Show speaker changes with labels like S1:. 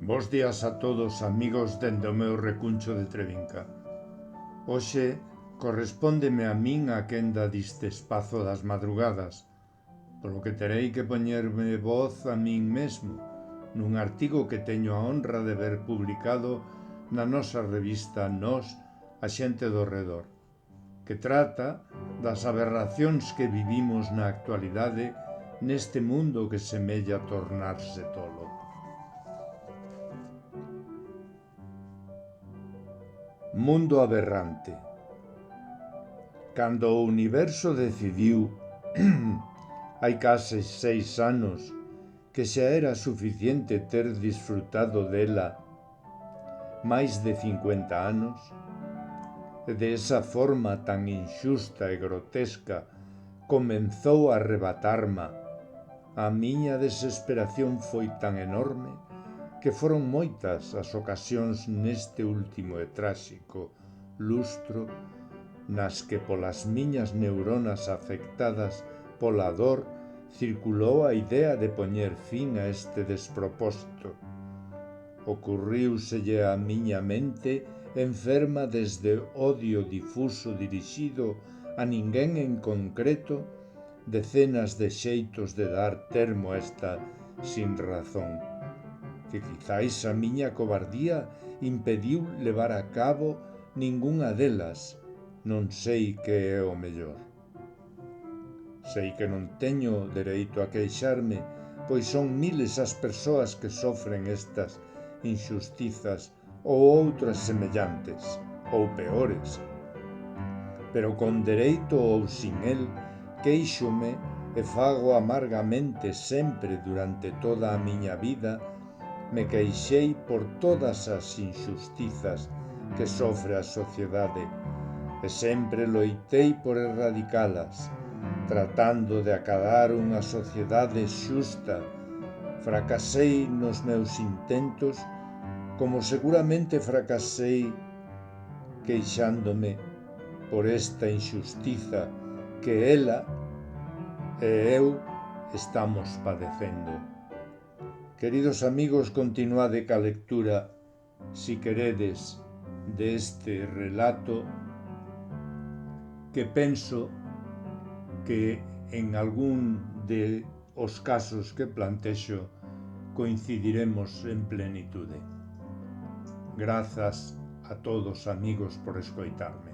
S1: Bos días a todos, amigos dende o meu recuncho de Trevinca. Hoxe correspóndeme a min a quenda diste espazo das madrugadas, polo que terei que poñerme voz a min mesmo nun artigo que teño a honra de ver publicado na nosa revista Nós, a xente do redor, que trata das aberracións que vivimos na actualidade neste mundo que semella tornarse tolo. Mundo aberrante. Cando o universo decidiu, hai case 6 anos, que xa era suficiente ter disfrutado dela máis de 50 anos, e de esa forma tan inxusta e grotesca comenzou a arrebatarma, a miña desesperación foi tan enorme que foron moitas as ocasións neste último e tráxico lustro nas que polas miñas neuronas afectadas pola dor circulou a idea de poñer fin a este despropósito. Ocurríuselle a miña mente enferma desde odio difuso dirixido a ninguén en concreto decenas de xeitos de dar termo a esta sinrazón, que quizáis a miña cobardía impediu levar a cabo ningunha delas. Non sei que é o mellor. Sei que non teño dereito a queixarme, pois son miles as persoas que sofren estas inxustizas ou outras semellantes, ou peores. Pero con dereito ou sin el, queixome e fago amargamente sempre durante toda a miña vida. Me queixei por todas as inxustizas que sofre a sociedade e sempre loitei por erradicalas, tratando de acadar unha sociedade xusta. Fracasei nos meus intentos, como seguramente fracasei queixándome por esta inxustiza que ela e eu estamos padecendo. Queridos amigos, continuade ca lectura, si queredes, deste relato que penso que en algún de os casos que plantexo coincidiremos en plenitude. Grazas a todos, amigos, por escoitarme.